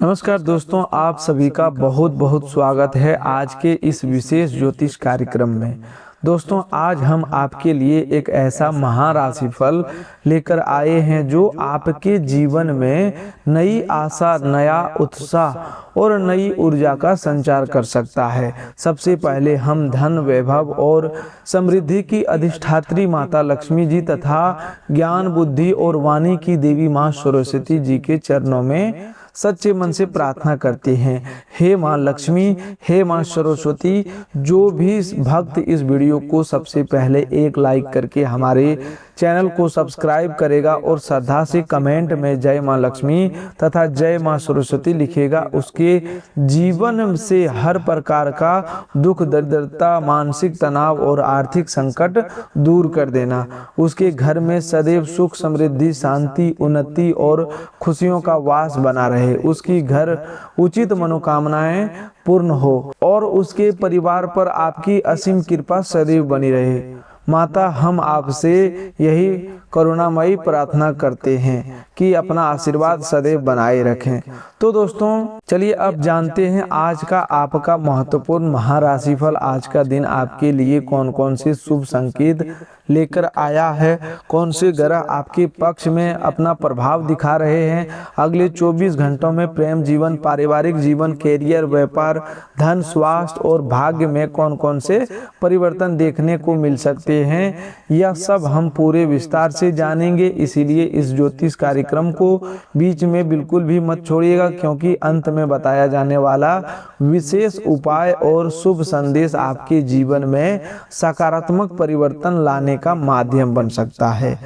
नमस्कार दोस्तों, आप सभी का बहुत बहुत स्वागत है आज के इस विशेष ज्योतिष कार्यक्रम में। दोस्तों, आज हम आपके लिए एक ऐसा महाराशिफल लेकर आए हैं जो आपके जीवन में नई आशा, नया उत्साह और नई ऊर्जा का संचार कर सकता है। सबसे पहले हम धन, वैभव और समृद्धि की अधिष्ठात्री माता लक्ष्मी जी तथा ज्ञान, बुद्धि और वाणी की देवी माँ सरस्वती जी के चरणों में सच्चे मन से प्रार्थना करते हैं। हे माँ लक्ष्मी, हे माँ सरस्वती, जो भी भक्त इस वीडियो को सबसे पहले एक लाइक करके हमारे चैनल को सब्सक्राइब करेगा और श्रद्धा से कमेंट में जय माँ लक्ष्मी तथा जय माँ सरस्वती लिखेगा, उसके जीवन से हर प्रकार का दुख, दरिद्रता, मानसिक तनाव और आर्थिक संकट दूर कर देना। उसके घर में सदैव सुख, समृद्धि, शांति, उन्नति और खुशियों का वास बना रहे। उसकी घर उचित मनोकामनाएं पूर्ण हो और उसके परिवार पर आपकी असीम कृपा सदैव बनी रहे। माता, हम आपसे यही करुणामयी प्रार्थना करते हैं कि अपना आशीर्वाद सदैव बनाए रखें। तो दोस्तों, चलिए अब जानते हैं आज का आपका महत्वपूर्ण महाराशिफल। आज का दिन आपके लिए कौन कौन से शुभ संकेत लेकर आया है, कौन से ग्रह आपके पक्ष में अपना प्रभाव दिखा रहे हैं, अगले 24 घंटों में प्रेम जीवन, पारिवारिक जीवन, कैरियर, व्यापार, धन, स्वास्थ्य और भाग्य में कौन कौन से परिवर्तन देखने को मिल सकते हैं, यह सब हम पूरे विस्तार से जानेंगे। इसीलिए इस ज्योतिष कार्यक्रम को बीच में बिल्कुल भी मत छोड़िएगा, क्योंकि अंत में बताया जाने वाला विशेष उपाय और शुभ संदेश आपके जीवन में सकारात्मक परिवर्तन लाने का माध्यम बन सकता है।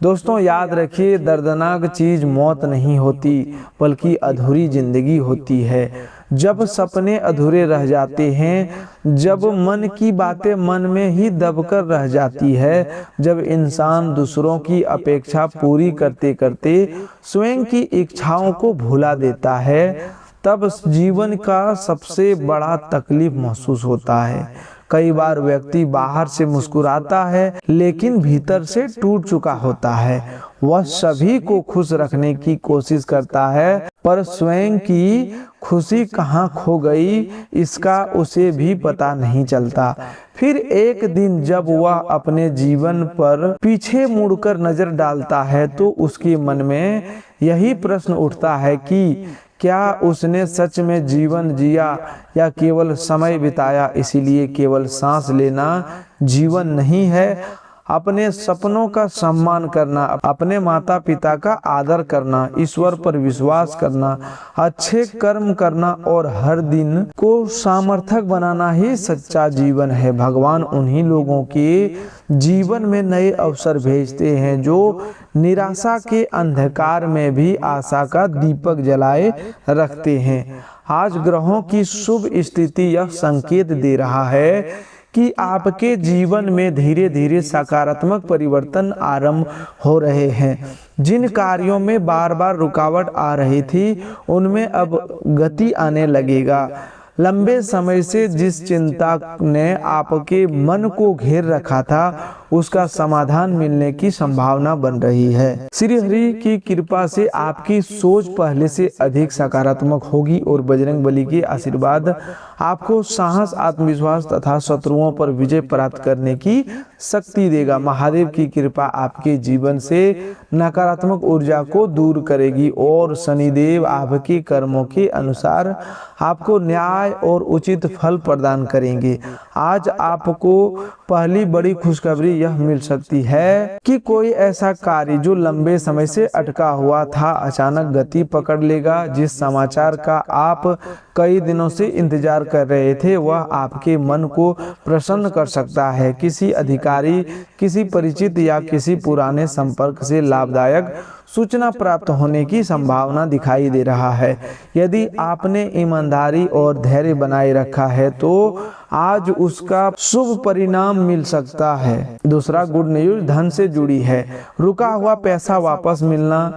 दोस्तों, याद रखिए, दर्दनाक चीज मौत नहीं होती बल्कि अधूरी जिंदगी होती है। जब सपने अधूरे रह जाते हैं, जब मन की बातें मन में ही दबकर रह जाती है, जब इंसान दूसरों की अपेक्षा पूरी करते करते स्वयं की इच्छाओं को भुला देता है, तब जीवन का सबसे बड़ा तकलीफ महसूस होता है। कई बार व्यक्ति बाहर से मुस्कुराता है लेकिन भीतर से टूट चुका होता है। वह सभी को खुश रखने की कोशिश करता है, पर स्वयं की खुशी कहाँ खो गई इसका उसे भी पता नहीं चलता। फिर एक दिन जब वह अपने जीवन पर पीछे मुड़कर नजर डालता है तो उसके मन में यही प्रश्न उठता है कि क्या उसने सच में जीवन जिया या केवल समय बिताया। इसीलिए केवल सांस लेना जीवन नहीं है। अपने सपनों का सम्मान करना, अपने माता पिता का आदर करना, ईश्वर पर विश्वास करना, अच्छे कर्म करना और हर दिन को सार्थक बनाना ही सच्चा जीवन है। भगवान उन्हीं लोगों के जीवन में नए अवसर भेजते हैं जो निराशा के अंधकार में भी आशा का दीपक जलाए रखते हैं। आज ग्रहों की शुभ स्थिति यह संकेत दे रहा है कि आपके जीवन में धीरे धीरे सकारात्मक परिवर्तन आरंभ हो रहे हैं। जिन कार्यों में बार बार रुकावट आ रही थी उनमें अब गति आने लगेगा। लंबे समय से जिस चिंता ने आपके मन को घेर रखा था उसका समाधान मिलने की संभावना बन रही है। श्री हरि की कृपा से आपकी सोच पहले से अधिक सकारात्मक होगी और बजरंग बली के आशीर्वाद आपको साहस, आत्मविश्वास तथा शत्रुओं पर विजय प्राप्त करने की शक्ति देगा। महादेव की कृपा आपके जीवन से नकारात्मक ऊर्जा को दूर करेगी और शनिदेव आपके कर्मों के अनुसार आपको न्याय और उचित फल प्रदान करेंगे। आज आपको पहली बड़ी खुशखबरी यह मिल सकती है कि कोई ऐसा कार्य जो लंबे समय से अटका हुआ था अचानक गति पकड़ लेगा। जिस समाचार का आप कई दिनों से इंतजार कर रहे थे वह आपके मन को प्रसन्न कर सकता है। किसी अधिकारी, किसी परिचित या किसी पुराने संपर्क से लाभदायक सूचना प्राप्त होने की संभावना दिखाई दे रहा है। यदि आपने ईमानदारी और धैर्य बनाए रखा है तो आज उसका शुभ परिणाम मिल सकता है। दूसरा गुड न्यूज धन से जुड़ी है। रुका हुआ पैसा वापस मिलना,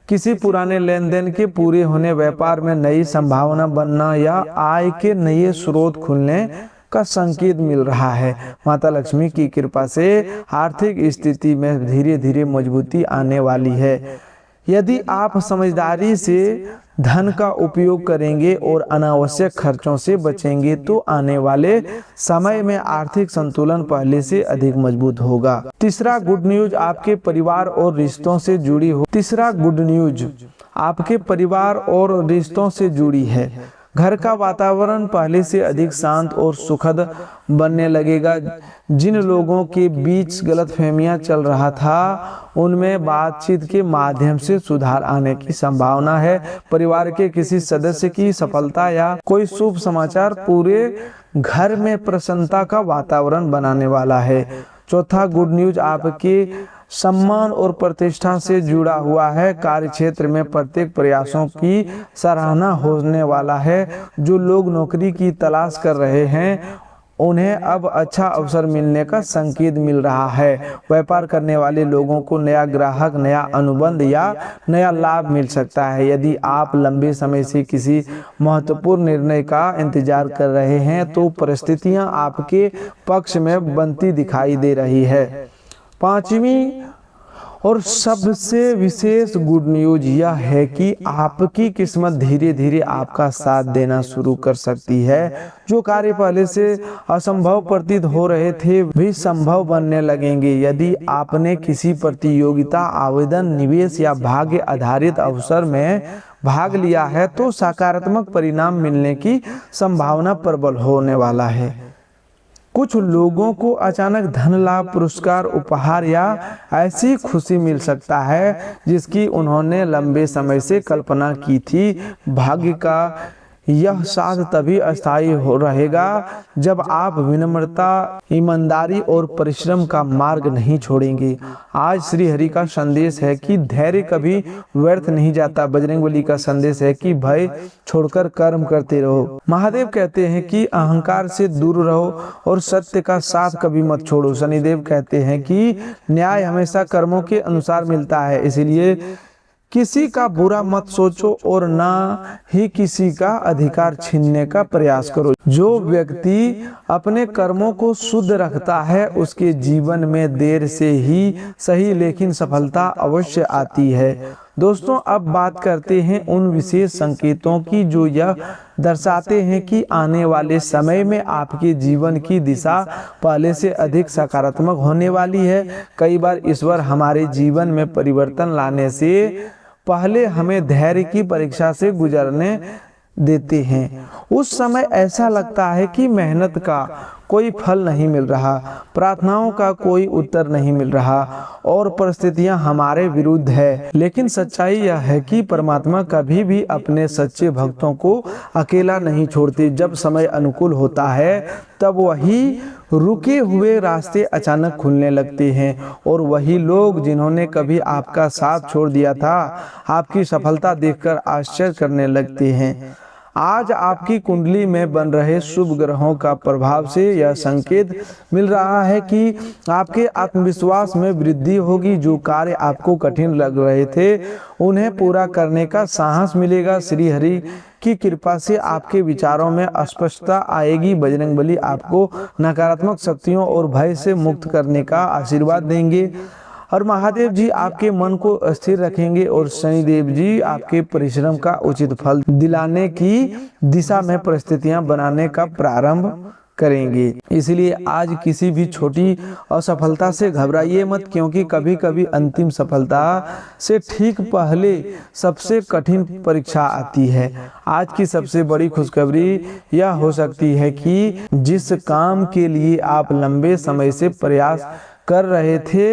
किसी पुराने लेन देन के पूरे होने, व्यापार में नई संभावना बनना या आय के नए स्रोत खुलने का संकेत मिल रहा है। माता लक्ष्मी की कृपा से आर्थिक स्थिति में धीरे धीरे मजबूती आने वाली है। यदि आप समझदारी से धन का उपयोग करेंगे और अनावश्यक खर्चों से बचेंगे तो आने वाले समय में आर्थिक संतुलन पहले से अधिक मजबूत होगा। तीसरा गुड न्यूज आपके परिवार और रिश्तों से जुड़ी हो। तीसरा गुड न्यूज आपके परिवार और रिश्तों से जुड़ी है। घर का वातावरण पहले से अधिक शांत और सुखद बनने लगेगा। जिन लोगों के बीच गलतफहमियां चल रहा था उनमें बातचीत के माध्यम से सुधार आने की संभावना है। परिवार के किसी सदस्य की सफलता या कोई शुभ समाचार पूरे घर में प्रसन्नता का वातावरण बनाने वाला है। चौथा गुड न्यूज आपके सम्मान और प्रतिष्ठा से जुड़ा हुआ है। कार्य क्षेत्र में प्रत्येक प्रयासों की सराहना होने वाला है। जो लोग नौकरी की तलाश कर रहे हैं उन्हें अब अच्छा अवसर मिलने का संकेत मिल रहा है। व्यापार करने वाले लोगों को नया ग्राहक, नया अनुबंध या नया लाभ मिल सकता है। यदि आप लंबे समय से किसी महत्वपूर्ण निर्णय का इंतजार कर रहे हैं तो परिस्थितियां आपके पक्ष में बनती दिखाई दे रही है। पांचवी और सबसे विशेष गुड न्यूज यह है कि आपकी किस्मत धीरे धीरे आपका साथ देना शुरू कर सकती है। जो कार्य पहले से असंभव प्रतीत हो रहे थे भी संभव बनने लगेंगे। यदि आपने किसी प्रतियोगिता, आवेदन, निवेश या भाग्य आधारित अवसर में भाग लिया है तो सकारात्मक परिणाम मिलने की संभावना प्रबल होने वाला है। कुछ लोगों को अचानक धन लाभ, पुरस्कार, उपहार या ऐसी खुशी मिल सकता है जिसकी उन्होंने लंबे समय से कल्पना की थी। भाग्य का यह साथ तभी अस्थायी हो रहेगा जब आप विनम्रता, ईमानदारी और परिश्रम का मार्ग नहीं छोड़ेंगे। आज श्री हरि का संदेश है कि धैर्य कभी व्यर्थ नहीं जाता। बजरंगबली का संदेश है कि भय छोड़कर कर्म करते रहो। महादेव कहते हैं कि अहंकार से दूर रहो और सत्य का साथ कभी मत छोड़ो। शनिदेव कहते हैं कि न्याय हमेशा कर्मों के अनुसार मिलता है, इसलिए किसी का बुरा मत सोचो और ना ही किसी का अधिकार छीनने का प्रयास करो। जो व्यक्ति अपने कर्मों को शुद्ध रखता है उसके जीवन में देर से ही सही लेकिन सफलता अवश्य आती है। दोस्तों, अब बात करते हैं उन विशेष संकेतों की जो यह दर्शाते हैं कि आने वाले समय में आपके जीवन की दिशा पहले से अधिक सकारात्मक होने वाली है। कई बार ईश्वर हमारे जीवन में परिवर्तन लाने से पहले हमें धैर्य की परीक्षा से गुजरने देते हैं। उस समय ऐसा लगता है कि मेहनत का कोई फल नहीं मिल रहा, प्रार्थनाओं का कोई उत्तर नहीं मिल रहा और परिस्थितियां हमारे विरुद्ध है। लेकिन सच्चाई यह है कि परमात्मा कभी भी अपने सच्चे भक्तों को अकेला नहीं छोड़ते। जब समय अनुकूल होता है तब वही रुके हुए रास्ते अचानक खुलने लगते हैं और वही लोग जिन्होंने कभी आपका साथ छोड़ दिया था आपकी सफलता देखकर आश्चर्य करने लगते हैं। आज आपकी कुंडली में बन रहे शुभ ग्रहों का प्रभाव से यह संकेत मिल रहा है कि आपके आत्मविश्वास में वृद्धि होगी। जो कार्य आपको कठिन लग रहे थे उन्हें पूरा करने का साहस मिलेगा। श्री हरि की कृपा से आपके विचारों में स्पष्टता आएगी। बजरंगबली आपको नकारात्मक शक्तियों और भय से मुक्त करने का आशीर्वाद देंगे और महादेव जी आपके मन को स्थिर रखेंगे और शनिदेव जी आपके परिश्रम का उचित फल दिलाने की दिशा में परिस्थितियां बनाने का प्रारंभ करेंगे। इसलिए आज किसी भी छोटी असफलता से घबराइए मत, क्योंकि कभी कभी अंतिम सफलता से ठीक पहले सबसे कठिन परीक्षा आती है। आज की सबसे बड़ी खुशखबरी यह हो सकती है कि जिस काम के लिए आप लंबे समय से प्रयास कर रहे थे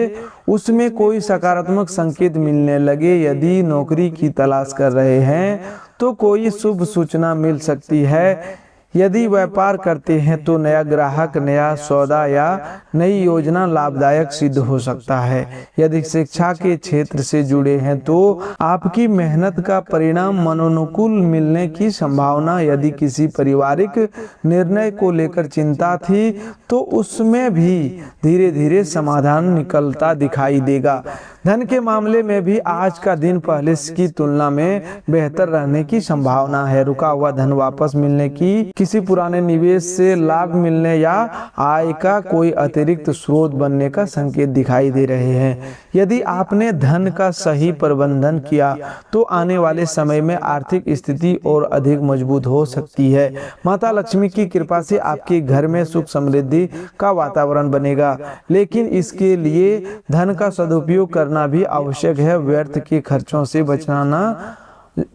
उसमें कोई सकारात्मक संकेत मिलने लगे। यदि नौकरी की तलाश कर रहे हैं तो कोई शुभ सूचना मिल सकती है। यदि व्यापार करते हैं तो नया ग्राहक, नया सौदा या नई योजना लाभदायक सिद्ध हो सकता है। यदि शिक्षा के क्षेत्र से जुड़े हैं तो आपकी मेहनत का परिणाम मनोनुकूल मिलने की संभावना। यदि किसी पारिवारिक निर्णय को लेकर चिंता थी तो उसमें भी धीरे धीरे समाधान निकलता दिखाई देगा। धन के मामले में भी आज का दिन पहले की तुलना में बेहतर रहने की संभावना है। रुका हुआ धन वापस मिलने की, किसी पुराने निवेश से लाभ मिलने या आय का कोई अतिरिक्त स्रोत बनने का संकेत दिखाई दे रहे हैं। यदि आपने धन का सही प्रबंधन किया तो आने वाले समय में आर्थिक स्थिति और अधिक मजबूत हो सकती है। माता लक्ष्मी की कृपा से आपके घर में सुख समृद्धि का वातावरण बनेगा, लेकिन इसके लिए धन का सदुपयोग करना भी आवश्यक है। व्यर्थ के खर्चों से बचना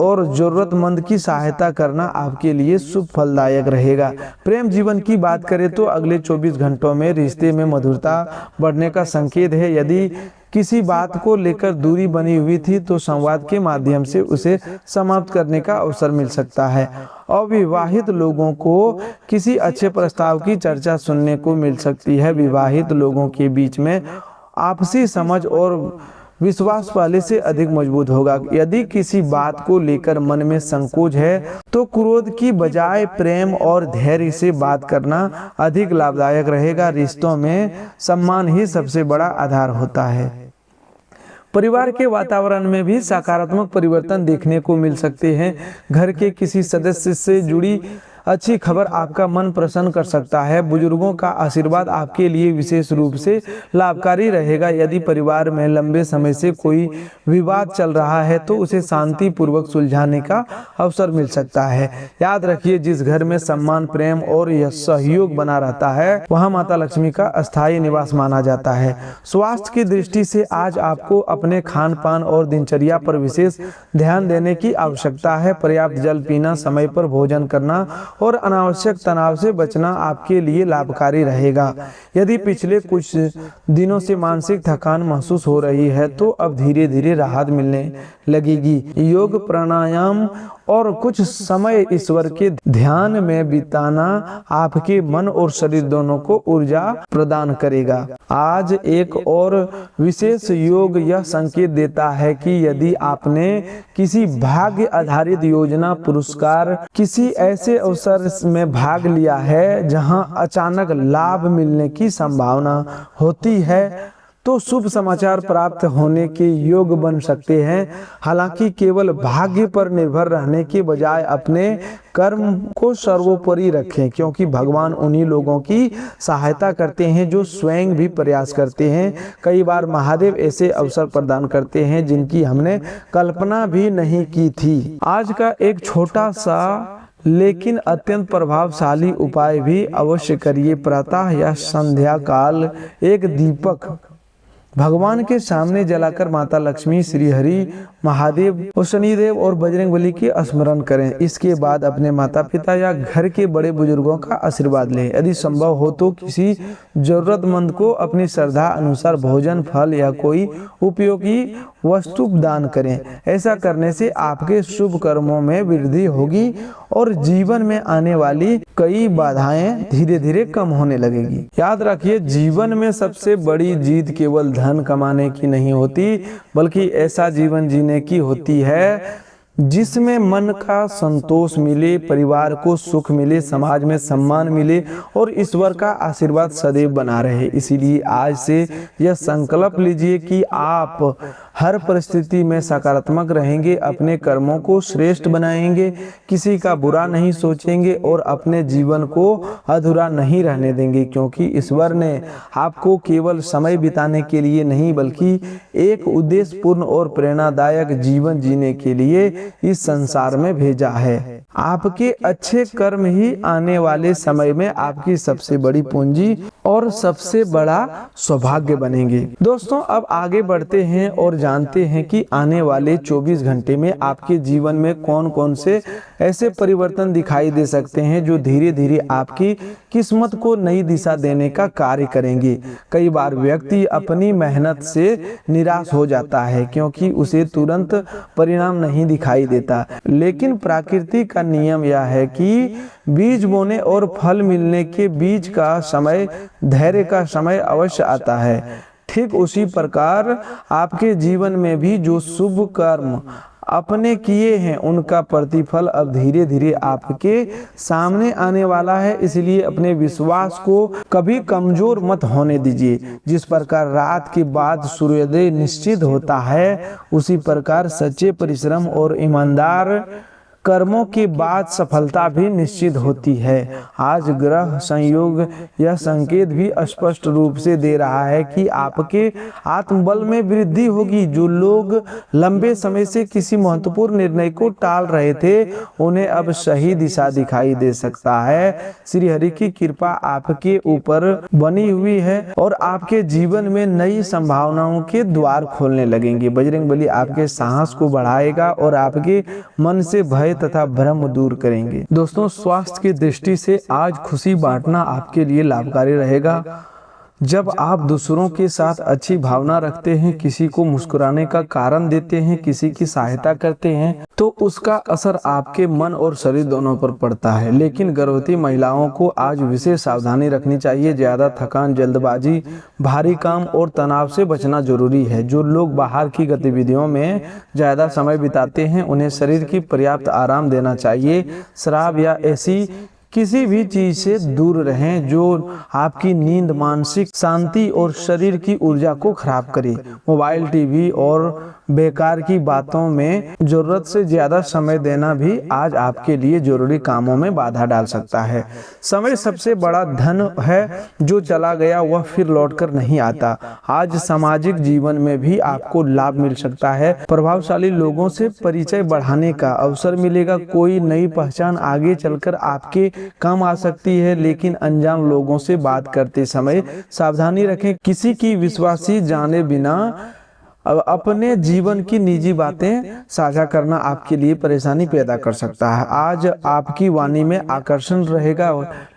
और जरूरतमंद की सहायता करना आपके लिए शुभ फलदायक रहेगा। प्रेम जीवन की बात करें तो अगले 24 घंटों में रिश्ते में मधुरता बढ़ने का संकेत है। यदि किसी बात को लेकर दूरी बनी हुई थी तो संवाद के माध्यम से उसे समाप्त करने का अवसर मिल सकता है। अविवाहित लोगों को किसी अच्छे प्रस्ताव की चर्चा सुनने को मिल सकती है। विवाहित लोगों के बीच में आपसी समझ और विश्वास पहले से अधिक मजबूत होगा। यदि किसी बात को लेकर मन में संकोच है तो क्रोध की बजाय प्रेम और धैर्य से बात करना अधिक लाभदायक रहेगा। रिश्तों में सम्मान ही सबसे बड़ा आधार होता है। परिवार के वातावरण में भी सकारात्मक परिवर्तन देखने को मिल सकते हैं। घर के किसी सदस्य से जुड़ी अच्छी खबर आपका मन प्रसन्न कर सकता है। बुजुर्गों का आशीर्वाद आपके लिए विशेष रूप से लाभकारी रहेगा। यदि परिवार में लंबे समय से कोई विवाद चल रहा है तो उसे शांति पूर्वक सुलझाने का अवसर मिल सकता है। याद रखिए, जिस घर में सम्मान, प्रेम और सहयोग बना रहता है वहां माता लक्ष्मी का अस्थायी निवास माना जाता है। स्वास्थ्य की दृष्टि से आज आपको अपने खान पान और दिनचर्या पर विशेष ध्यान देने की आवश्यकता है। पर्याप्त जल पीना, समय पर भोजन करना और अनावश्यक तनाव से बचना आपके लिए लाभकारी रहेगा। यदि पिछले कुछ दिनों से मानसिक थकान महसूस हो रही है तो अब धीरे धीरे राहत मिलने लगेगी। योग, प्राणायाम और कुछ समय ईश्वर के ध्यान में बिताना आपके मन और शरीर दोनों को ऊर्जा प्रदान करेगा। आज एक और विशेष योग यह संकेत देता है कि यदि आपने किसी भाग्य आधारित योजना, पुरस्कार, किसी ऐसे अवसर में भाग लिया है जहां अचानक लाभ मिलने की संभावना होती है तो शुभ समाचार प्राप्त होने के योग बन सकते हैं। हालांकि केवल भाग्य पर निर्भर रहने के बजाय अपने कर्म को सर्वोपरि रखें, क्योंकि भगवान उन्हीं लोगों की सहायता करते हैं जो स्वयं भी प्रयास करते हैं। कई बार महादेव ऐसे अवसर प्रदान करते हैं जिनकी हमने कल्पना भी नहीं की थी। आज का एक छोटा सा लेकिन अत्यंत प्रभावशाली उपाय भी अवश्य करिए। प्रातः या संध्या काल एक दीपक भगवान के सामने जलाकर माता लक्ष्मी, श्री हरि, महादेव, शनिदेव और बजरंगबली के स्मरण करें। इसके बाद अपने माता पिता या घर के बड़े बुजुर्गों का आशीर्वाद लें। यदि संभव हो तो किसी जरूरतमंद को अपनी श्रद्धा अनुसार भोजन, फल या कोई उपयोगी वस्तु दान करें। ऐसा करने से आपके शुभ कर्मों में वृद्धि होगी और जीवन में आने वाली कई बाधाएं धीरे धीरे कम होने लगेगी। याद रखिए, जीवन में सबसे बड़ी जीत केवल धन कमाने की नहीं होती, बल्कि ऐसा जीवन जीने की होती है जिसमें मन का संतोष मिले, परिवार को सुख मिले, समाज में सम्मान मिले और ईश्वर का आशीर्वाद सदैव बना रहे। इसीलिए आज से यह संकल्प लीजिए कि आप हर परिस्थिति में सकारात्मक रहेंगे, अपने कर्मों को श्रेष्ठ बनाएंगे, किसी का बुरा नहीं सोचेंगे और अपने जीवन को अधूरा नहीं रहने देंगे, क्योंकि ईश्वर ने आपको केवल समय बिताने के लिए नहीं बल्कि एक उद्देश्यपूर्ण और प्रेरणादायक जीवन जीने के लिए इस संसार में भेजा है। आपके अच्छे कर्म ही आने वाले समय में आपकी सबसे बड़ी पूंजी और सबसे बड़ा सौभाग्य बनेंगे। दोस्तों, अब आगे बढ़ते हैं और जानते हैं कि आने वाले 24 घंटे में आपके जीवन में कौन कौन से ऐसे परिवर्तन दिखाई दे सकते हैं जो धीरे धीरे आपकी किस्मत को नई दिशा देने का कार्य करेंगे। कई बार व्यक्ति अपनी मेहनत से निराश हो जाता है क्योंकि उसे तुरंत परिणाम नहीं दिखाई देता, लेकिन प्रकृति का नियम यह है कि बीज बोने और फल मिलने के बीच का समय, धैर्य का समय अवश्य आता है। ठीक उसी प्रकार आपके जीवन में भी जो शुभ कर्म अपने किए हैं उनका प्रतिफल अब धीरे धीरे आपके सामने आने वाला है। इसलिए अपने विश्वास को कभी कमजोर मत होने दीजिए। जिस प्रकार रात के बाद सूर्योदय निश्चित होता है, उसी प्रकार सच्चे परिश्रम और ईमानदार कर्मों के बाद सफलता भी निश्चित होती है। आज ग्रह संयोग यह संकेत भी स्पष्ट रूप से दे रहा है कि आपके आत्मबल में वृद्धि होगी। जो लोग लंबे समय से किसी महत्वपूर्ण निर्णय को टाल रहे थे, उन्हें अब सही दिशा दिखाई दे सकता है। श्री हरि की कृपा आपके ऊपर बनी हुई है और आपके जीवन में नई संभावनाओं के द्वार खोलने लगेंगे। बजरंगबली आपके साहस को बढ़ाएगा और आपके मन से भय तथा भ्रम दूर करेंगे। दोस्तों, स्वास्थ्य की दृष्टि से आज खुशी बांटना आपके लिए लाभकारी रहेगा। जब आप दूसरों के साथ अच्छी भावना रखते हैं, किसी को मुस्कुराने का कारण देते हैं, किसी की सहायता करते हैं, तो उसका असर आपके मन और शरीर दोनों पर पड़ता है। लेकिन गर्भवती महिलाओं को आज विशेष सावधानी रखनी चाहिए। ज्यादा थकान, जल्दबाजी, भारी काम और तनाव से बचना जरूरी है। जो लोग बाहर की गतिविधियों में ज्यादा समय बिताते हैं, उन्हें शरीर की पर्याप्त आराम देना चाहिए। शराब या ऐसी किसी भी चीज से दूर रहें जो आपकी नींद, मानसिक शांति और शरीर की ऊर्जा को खराब करे। मोबाइल, टीवी और बेकार की बातों में जरूरत से ज्यादा समय देना भी आज आपके लिए जरूरी कामों में बाधा डाल सकता है। समय सबसे बड़ा धन है, जो चला गया वह फिर लौटकर नहीं आता। आज सामाजिक जीवन में भी आपको लाभ मिल सकता है। प्रभावशाली लोगों से परिचय बढ़ाने का अवसर मिलेगा। कोई नई पहचान आगे चलकर आपके काम आ सकती है। लेकिन अनजान लोगों से बात करते समय सावधानी रखें। किसी की विश्वासी जाने बिना अपने जीवन की निजी बातें साझा करना आपके लिए परेशानी पैदा कर सकता है। आज आपकी वाणी में आकर्षण रहेगा,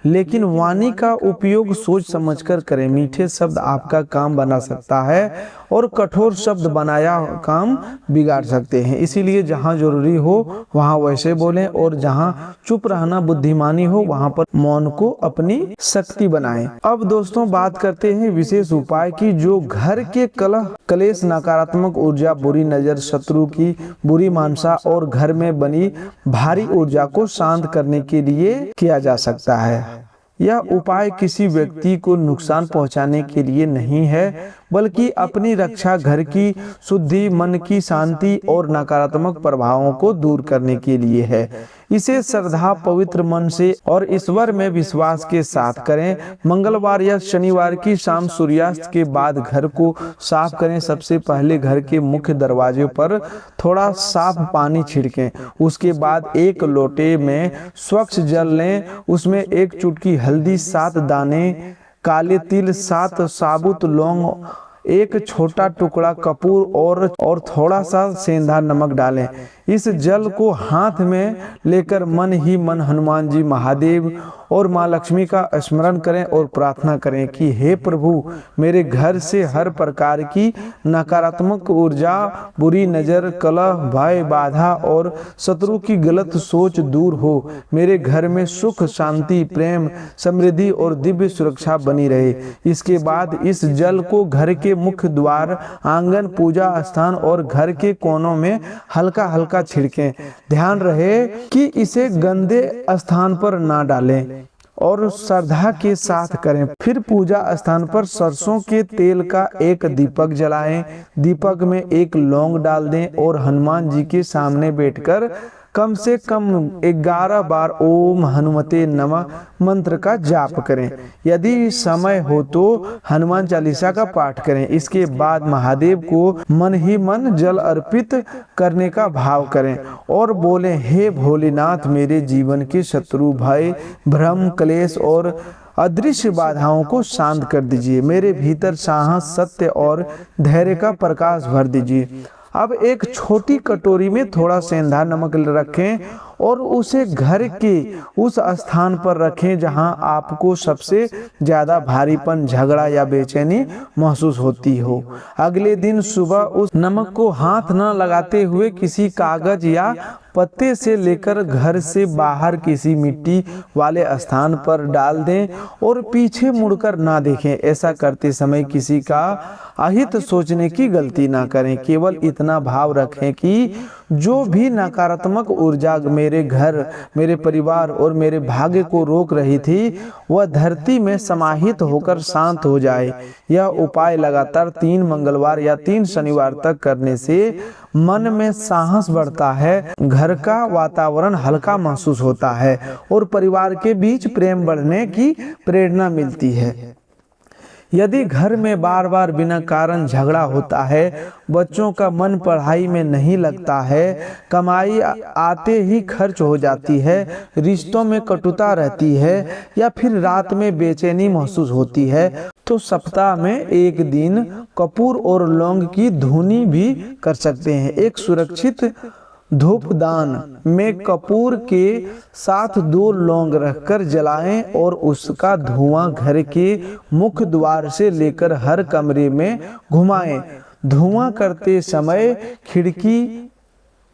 लेकिन वाणी का उपयोग सोच समझकर करें। मीठे शब्द आपका काम बना सकता है और कठोर शब्द बनाया काम बिगाड़ सकते हैं। इसीलिए जहां जरूरी हो वहां वैसे बोलें और जहां चुप रहना बुद्धिमानी हो वहां पर मौन को अपनी शक्ति बनाएं। अब दोस्तों, बात करते हैं विशेष उपाय की, जो घर के कलह, क्लेश, नकारात्मक ऊर्जा, बुरी नजर, शत्रु की बुरी मानसा और घर में बनी भारी ऊर्जा को शांत करने के लिए किया जा सकता है। यह उपाय किसी व्यक्ति को नुकसान पहुंचाने के लिए नहीं है, बल्कि अपनी रक्षा, घर की शुद्धि, मन की शांति और नकारात्मक प्रभावों को दूर करने के लिए है। इसे श्रद्धा, पवित्र मन से और ईश्वर में विश्वास के साथ करें। मंगलवार या शनिवार की शाम सूर्यास्त के बाद घर को साफ करें। सबसे पहले घर के मुख्य दरवाजे पर थोड़ा साफ पानी छिड़कें। उसके बाद एक लोटे में स्वच्छ जल लें। उसमें एक चुटकी हल्दी, 7 दाने काले तिल, 7 साबुत लौंग, एक छोटा टुकड़ा कपूर और थोड़ा सा सेंधा नमक डालें। इस जल को हाथ में लेकर मन ही मन हनुमान जी, महादेव और माँ लक्ष्मी का स्मरण करें और प्रार्थना करें कि हे प्रभु, मेरे घर से हर प्रकार की नकारात्मक ऊर्जा, बुरी नजर, कलह, भय, बाधा और शत्रु की गलत सोच दूर हो। मेरे घर में सुख, शांति, प्रेम, समृद्धि और दिव्य सुरक्षा बनी रहे। इसके बाद इस जल को घर के मुख्य द्वार, आंगन, पूजा स्थान और घर के कोनों में हल्का हल्का छिड़कें। ध्यान रहे कि इसे गंदे स्थान पर ना डालें और श्रद्धा के साथ करें। फिर पूजा स्थान पर सरसों के तेल का एक दीपक जलाएं। दीपक में एक लौंग डाल दें और हनुमान जी के सामने बैठकर कम से कम 11 बार ओम हनुमते नमः मंत्र का जाप करें। यदि समय हो तो हनुमान चालीसा का पाठ करें। इसके बाद महादेव को मन ही मन जल अर्पित करने का भाव करें और बोलें, हे भोलेनाथ, मेरे जीवन के शत्रु, भय, भ्रम, क्लेश और अदृश्य बाधाओं को शांत कर दीजिए। मेरे भीतर साहस, सत्य और धैर्य का प्रकाश भर दीजिए। अब एक छोटी कटोरी में थोड़ा सेंधा नमक रखें और उसे घर के उस स्थान पर रखें जहां आपको सबसे ज्यादा भारीपन, झगड़ा या बेचैनी महसूस होती हो। अगले दिन सुबह उस नमक को हाथ न लगाते हुए किसी कागज या पत्ते से लेकर घर से बाहर किसी मिट्टी वाले स्थान पर डाल दें और पीछे मुड़कर ना देखें। ऐसा करते समय किसी का अहित सोचने की गलती ना करें। केवल इतना भाव रखें कि जो भी नकारात्मक ऊर्जा मेरे घर, मेरे परिवार और मेरे भाग्य को रोक रही थी वह धरती में समाहित होकर शांत हो जाए। यह उपाय लगातार 3 मंगलवार या 3 शनिवार तक करने से मन में साहस बढ़ता है, घर का वातावरण हल्का महसूस होता है और परिवार के बीच प्रेम बढ़ने की प्रेरणा मिलती है। यदि घर में बार बार बिना कारण झगड़ा होता है, बच्चों का मन पढ़ाई में नहीं लगता है, कमाई आते ही खर्च हो जाती है, रिश्तों में कटुता रहती है या फिर रात में बेचैनी महसूस होती है, तो सप्ताह में एक दिन कपूर और लौंग की धुनी भी कर सकते हैं। एक सुरक्षित धूपदान में कपूर के साथ 2 लौंग रखकर जलाएं और उसका धुआं घर के मुख्य द्वार से लेकर हर कमरे में घुमाएं। धुआं करते समय खिड़की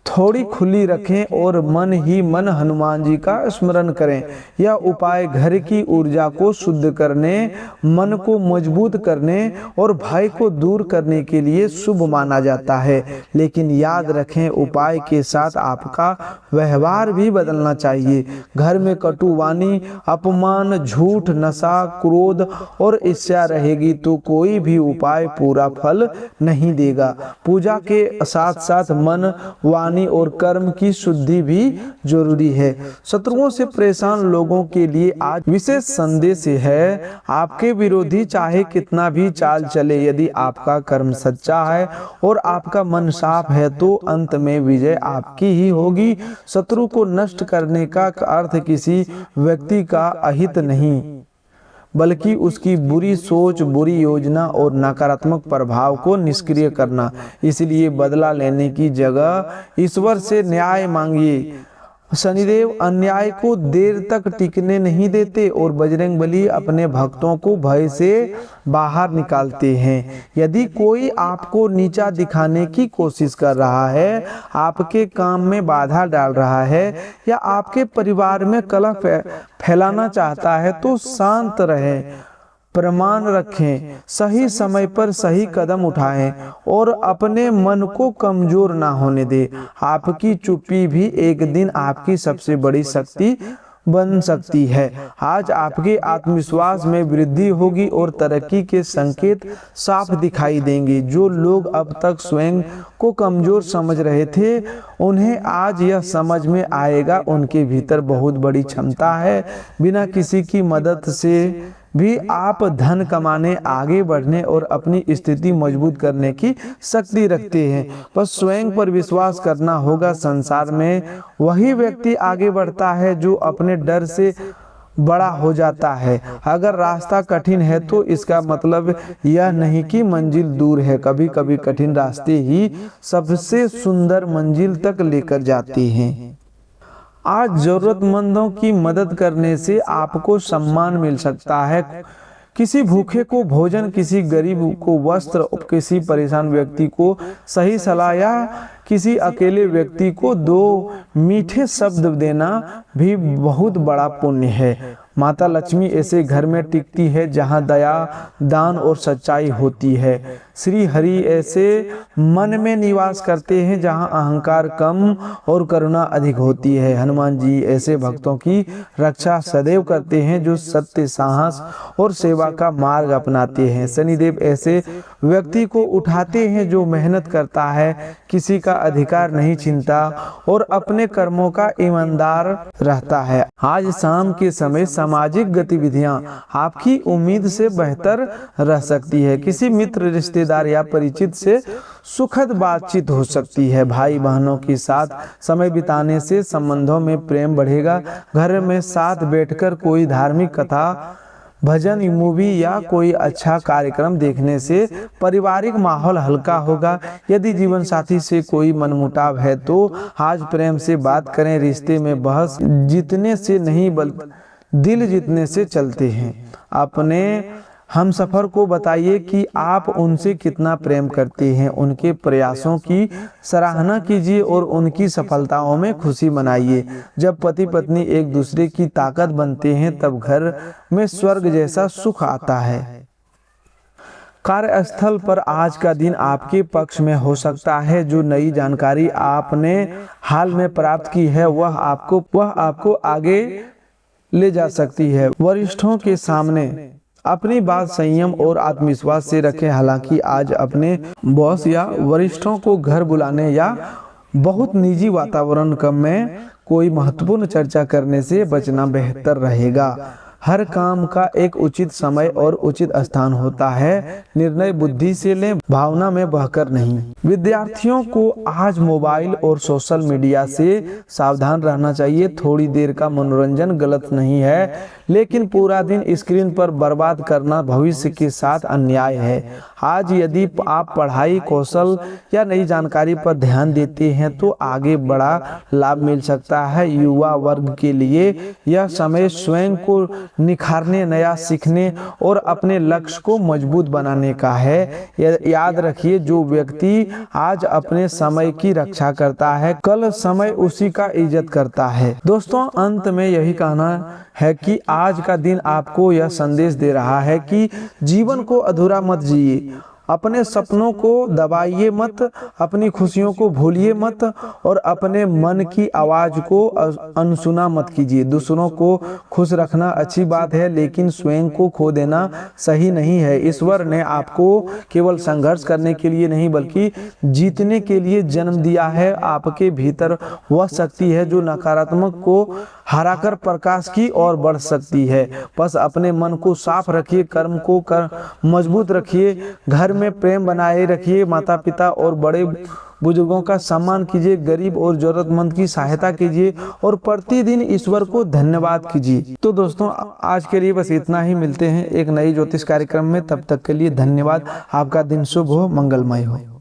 थोड़ी खुली रखें और मन ही मन हनुमान जी का स्मरण करें। यह उपाय घर की ऊर्जा को शुद्ध करने, मन को मजबूत करने और भय को दूर करने के लिए शुभ माना जाता है। लेकिन याद रखें, उपाय के साथ आपका व्यवहार भी बदलना चाहिए। घर में कटुवाणी, अपमान, झूठ, नशा, क्रोध और ईर्ष्या रहेगी तो कोई भी उपाय पूरा फल नहीं देगा। पूजा के साथ साथ मन, वाणी और कर्म की शुद्धि भी जरूरी है। शत्रुओं से परेशान लोगों के लिए आज विशेष संदेश है। आपके विरोधी चाहे कितना भी चाल चले, यदि आपका कर्म सच्चा है और आपका मन साफ है तो अंत में विजय आपकी ही होगी। शत्रु को नष्ट करने का अर्थ किसी व्यक्ति का अहित नहीं, बल्कि उसकी बुरी सोच, बुरी योजना और नकारात्मक प्रभाव को निष्क्रिय करना। इसलिए बदला लेने की जगह ईश्वर से न्याय मांगिए। शनिदेव अन्याय को देर तक टिकने नहीं देते और बजरंगबली अपने भक्तों को भय से बाहर निकालते हैं। यदि कोई आपको नीचा दिखाने की कोशिश कर रहा है, आपके काम में बाधा डाल रहा है या आपके परिवार में कलह फैलाना चाहता है तो शांत रहें, प्रमाण रखें, सही समय पर सही कदम उठाएं और अपने मन को कमजोर ना होने दें। आपकी चुप्पी भी एक दिन आपकी सबसे बड़ी शक्ति बन सकती है। आज आपके आत्मविश्वास में वृद्धि होगी और तरक्की के संकेत साफ दिखाई देंगे। जो लोग अब तक स्वयं को कमजोर समझ रहे थे, उन्हें आज यह समझ में आएगा उनके भीतर बहुत बड़ी क्षमता है। बिना किसी की मदद से भी आप धन कमाने, आगे बढ़ने और अपनी स्थिति मजबूत करने की शक्ति रखते हैं। बस स्वयं पर विश्वास करना होगा। संसार में वही व्यक्ति आगे बढ़ता है जो अपने डर से बड़ा हो जाता है। अगर रास्ता कठिन है तो इसका मतलब यह नहीं कि मंजिल दूर है। कभी कभी कठिन रास्ते ही सबसे सुंदर मंजिल तक लेकर जाते हैं। आज जरूरतमंदों की मदद करने से आपको सम्मान मिल सकता है। किसी भूखे को भोजन, किसी गरीब को वस्त्र, किसी परेशान व्यक्ति को सही सलाह या किसी अकेले व्यक्ति को 2 मीठे शब्द देना भी बहुत बड़ा पुण्य है। माता लक्ष्मी ऐसे घर में टिकती है जहां दया, दान और सच्चाई होती है। श्री हरि ऐसे मन में निवास करते हैं जहां अहंकार कम और करुणा अधिक होती है। हनुमान जी ऐसे भक्तों की रक्षा सदैव करते हैं जो सत्य, साहस और सेवा का मार्ग अपनाते हैं। शनिदेव ऐसे व्यक्ति को उठाते हैं जो मेहनत करता है, किसी का अधिकार नहीं छीनता और अपने कर्मों का ईमानदार रहता है। आज शाम के समय सामाजिक गतिविधियां आपकी उम्मीद से बेहतर रह सकती है। किसी मित्र, रिश्तेदार या परिचित से सुखद बातचीत हो सकती है। भाई बहनों के साथ समय बिताने से संबंधों में प्रेम बढ़ेगा। घर में साथ बैठकर कोई धार्मिक कथा, भजन, मूवी या कोई अच्छा कार्यक्रम देखने से पारिवारिक माहौल हल्का होगा। यदि जीवन साथी से कोई मनमुटाव है तो आज प्रेम से बात करें। रिश्ते में बहस जीतने से नहीं बल्कि दिल जीतने से चलते हैं। अपने हमसफर को बताइए कि आप उनसे कितना प्रेम करते हैं। उनके प्रयासों की सराहना कीजिए और उनकी सफलताओं में खुशी मनाइए। जब पति पत्नी एक दूसरे की ताकत बनते हैं तब घर में स्वर्ग जैसा सुख आता है। कार्यस्थल पर आज का दिन आपके पक्ष में हो सकता है। जो नई जानकारी आपने हाल में प्राप्त की है वह आपको आगे ले जा सकती है। वरिष्ठों के सामने अपनी बात संयम और आत्मविश्वास से रखें। हालांकि आज अपने बॉस या वरिष्ठों को घर बुलाने या बहुत निजी वातावरण में कोई महत्वपूर्ण चर्चा करने से बचना बेहतर रहेगा। हर काम का एक उचित समय और उचित स्थान होता है। निर्णय बुद्धि से लें, भावना में बहकर नहीं। विद्यार्थियों को आज मोबाइल और सोशल मीडिया से सावधान रहना चाहिए। थोड़ी देर का मनोरंजन गलत नहीं है, लेकिन पूरा दिन स्क्रीन पर बर्बाद करना भविष्य के साथ अन्याय है। आज यदि आप पढ़ाई, कौशल या नई जानकारी पर ध्यान देते हैं तो आगे बड़ा लाभ मिल सकता है। युवा वर्ग के लिए यह समय स्वयं को निखारने, नया सीखने और अपने लक्ष्य को मजबूत बनाने का है। याद रखिए, जो व्यक्ति आज अपने समय की रक्षा करता है कल समय उसी का इज्जत करता है। दोस्तों, अंत में यही कहना है कि आज का दिन आपको यह संदेश दे रहा है कि जीवन को अधूरा मत जिए। अपने सपनों को दबाइए मत, अपनी खुशियों को भूलिए मत और अपने मन की आवाज को अनसुना मत कीजिए। दूसरों को खुश रखना अच्छी बात है, लेकिन स्वयं को खो देना सही नहीं है। ईश्वर ने आपको केवल संघर्ष करने के लिए नहीं बल्कि जीतने के लिए जन्म दिया है। आपके भीतर वह शक्ति है जो नकारात्मक को हराकर प्रकाश की ओर बढ़ सकती है। बस अपने मन को साफ रखिए, कर्म को मजबूत रखिए, घर में प्रेम बनाए रखिए, माता पिता और बड़े बुजुर्गों का सम्मान कीजिए, गरीब और जरूरतमंद की सहायता कीजिए और प्रतिदिन ईश्वर को धन्यवाद कीजिए। तो दोस्तों, आज के लिए बस इतना ही। मिलते हैं एक नई ज्योतिष कार्यक्रम में। तब तक के लिए धन्यवाद। आपका दिन शुभ हो, मंगलमय हो।